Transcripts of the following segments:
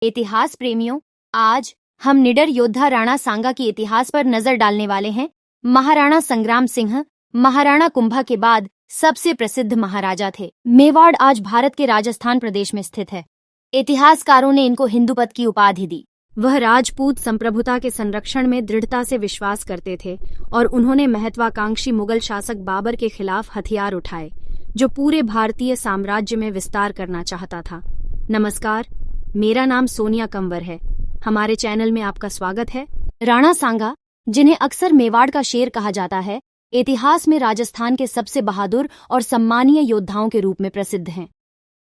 इतिहास प्रेमियों, आज हम निडर योद्धा राणा सांगा की इतिहास पर नजर डालने वाले हैं। महाराणा संग्राम सिंह महाराणा कुंभा के बाद सबसे प्रसिद्ध महाराजा थे। मेवाड़ आज भारत के राजस्थान प्रदेश में स्थित है। इतिहासकारों ने इनको हिंदूपत की उपाधि दी। वह राजपूत संप्रभुता के संरक्षण में दृढ़ता से विश्वास करते थे और उन्होंने महत्वाकांक्षी मुगल शासक बाबर के खिलाफ हथियार उठाए, जो पूरे भारतीय साम्राज्य में विस्तार करना चाहता था। नमस्कार, मेरा नाम सोनिया कंवर है। हमारे चैनल में आपका स्वागत है। राणा सांगा, जिन्हें अक्सर मेवाड़ का शेर कहा जाता है, इतिहास में राजस्थान के सबसे बहादुर और सम्मानीय योद्धाओं के रूप में प्रसिद्ध हैं।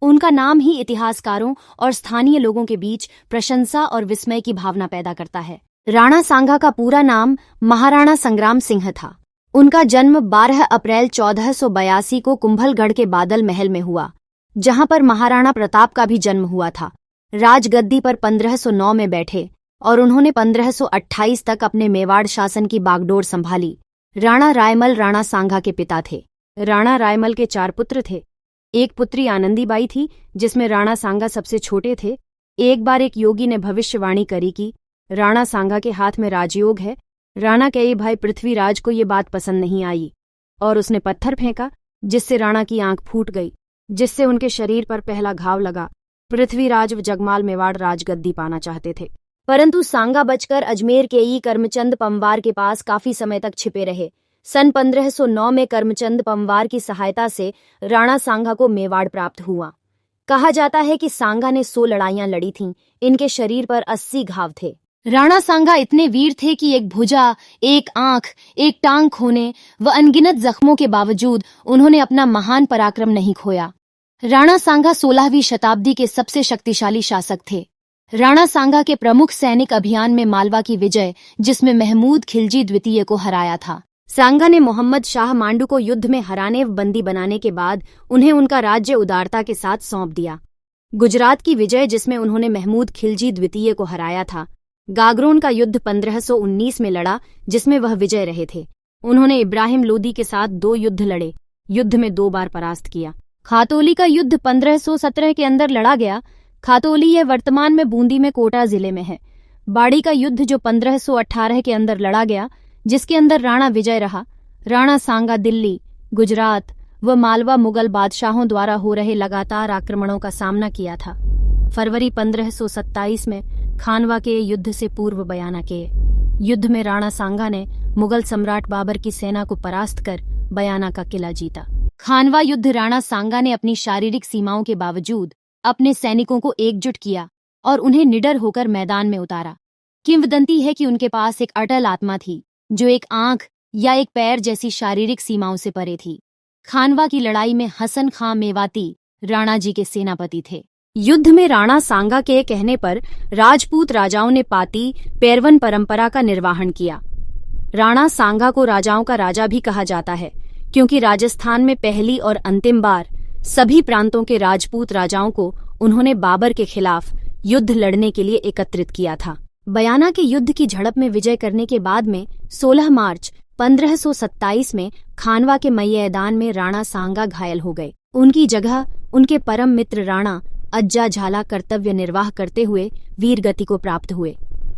उनका नाम ही इतिहासकारों और स्थानीय लोगों के बीच प्रशंसा और विस्मय की भावना पैदा करता है। राणा सांगा का पूरा नाम महाराणा संग्राम सिंह था। उनका जन्म 12 अप्रैल 1482 को कुंभलगढ़ के बादल महल में हुआ, जहां पर महाराणा प्रताप का भी जन्म हुआ था। राजगद्दी पर 1509 में बैठे और उन्होंने 1528 तक अपने मेवाड़ शासन की बागडोर संभाली। राणा रायमल राणा सांगा के पिता थे। राणा रायमल के 4 पुत्र थे। एक पुत्री आनंदीबाई थी, जिसमें राणा सांगा सबसे छोटे थे। एक बार एक योगी ने भविष्यवाणी करी कि राणा सांगा के हाथ में राजयोग है। राणा के भाई पृथ्वीराज को ये बात पसंद नहीं आई और उसने पत्थर फेंका, जिससे राणा की आंख फूट गई, जिससे उनके शरीर पर पहला घाव लगा। पृथ्वीराज जगमाल मेवाड़ राजगद्दी पाना चाहते थे, परंतु सांगा बचकर अजमेर के करमचंद पंवार के पास काफी समय तक छिपे रहे। सन 1509 में करमचंद पंवार की सहायता से राणा सांगा को मेवाड़ प्राप्त हुआ। कहा जाता है कि सांगा ने 100 लड़ाइयां लड़ी थीं। इनके शरीर पर 80 घाव थे। राणा सांगा इतने वीर थे कि एक भुजा, एक आंख, एक टांग खोने व अनगिनत जख्मों के बावजूद उन्होंने अपना महान पराक्रम नहीं खोया। राणा सांगा 16वीं शताब्दी के सबसे शक्तिशाली शासक थे। राणा सांगा के प्रमुख सैनिक अभियान में मालवा की विजय, जिसमें महमूद खिलजी द्वितीय को हराया था। सांगा ने मोहम्मद शाह मांडू को युद्ध में हराने व बंदी बनाने के बाद उन्हें उनका राज्य उदारता के साथ सौंप दिया। गुजरात की विजय, जिसमें उन्होंने महमूद खिलजी द्वितीय को हराया था। गागरोन का युद्ध 1519 में लड़ा, जिसमें वह विजय रहे थे। उन्होंने इब्राहिम लोदी के साथ 2 युद्ध लड़े, युद्ध में 2 बार परास्त किया। खातौली का युद्ध 1517 के अंदर लड़ा गया। खातौली यह वर्तमान में बूंदी में कोटा जिले में है। बाड़ी का युद्ध, जो 1518 के अंदर लड़ा गया, जिसके अंदर राणा विजय रहा। राणा सांगा दिल्ली, गुजरात व मालवा मुगल बादशाहों द्वारा हो रहे लगातार आक्रमणों का सामना किया था। फरवरी 1527 में खानवा के युद्ध से पूर्व बयाना के युद्ध में राणा सांगा ने मुगल सम्राट बाबर की सेना को परास्त कर बयाना का किला जीता। खानवा युद्ध राणा सांगा ने अपनी शारीरिक सीमाओं के बावजूद अपने सैनिकों को एकजुट किया और उन्हें निडर होकर मैदान में उतारा। किंवदंती है कि उनके पास एक अटल आत्मा थी, जो एक आंख या एक पैर जैसी शारीरिक सीमाओं से परे थी। खानवा की लड़ाई में हसन खां मेवाती राणा जी के सेनापति थे। युद्ध में राणा सांगा के कहने पर राजपूत राजाओं ने पाती पेरवन परंपरा का निर्वहन किया। राणा सांगा को राजाओं का राजा भी कहा जाता है, क्योंकि राजस्थान में पहली और अंतिम बार सभी प्रांतों के राजपूत राजाओं को उन्होंने बाबर के खिलाफ युद्ध लड़ने के लिए एकत्रित किया था। बयाना के युद्ध की झड़प में विजय करने के बाद में 16 मार्च 1527 में खानवा के मैदान में राणा सांगा घायल हो गए। उनकी जगह उनके परम मित्र राणा अज्जा झाला कर्तव्य निर्वाह करते हुए वीरगति को प्राप्त हुए।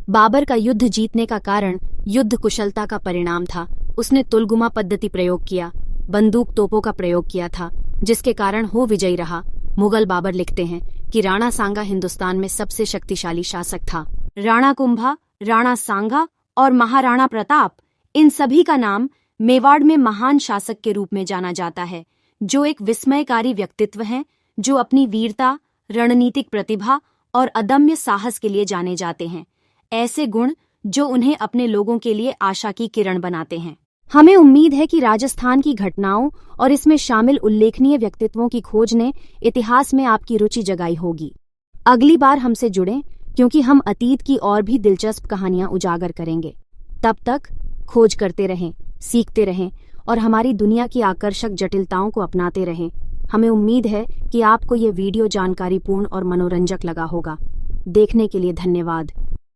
बाबर का युद्ध जीतने का कारण युद्ध कुशलता का परिणाम था। उसने तुलगुमा पद्धति प्रयोग किया, बंदूक तोपों का प्रयोग किया था, जिसके कारण हो विजयी रहा। मुगल बाबर लिखते हैं कि राणा सांगा हिंदुस्तान में सबसे शक्तिशाली शासक था। राणा कुंभा, राणा सांगा और महाराणा प्रताप, इन सभी का नाम मेवाड़ में महान शासक के रूप में जाना जाता है, जो एक विस्मयकारी व्यक्तित्व हैं, जो अपनी वीरता, रणनीतिक प्रतिभा और अदम्य साहस के लिए जाने जाते हैं। ऐसे गुण जो उन्हें अपने लोगों के लिए आशा की किरण बनाते हैं। हमें उम्मीद है कि राजस्थान की घटनाओं और इसमें शामिल उल्लेखनीय व्यक्तित्वों की खोज ने इतिहास में आपकी रुचि जगाई होगी। अगली बार हमसे जुड़ें, क्योंकि हम अतीत की और भी दिलचस्प कहानियां उजागर करेंगे। तब तक खोज करते रहें, सीखते रहें और हमारी दुनिया की आकर्षक जटिलताओं को अपनाते रहें। हमें उम्मीद है कि आपको ये वीडियो जानकारीपूर्ण और मनोरंजक लगा होगा। देखने के लिए धन्यवाद।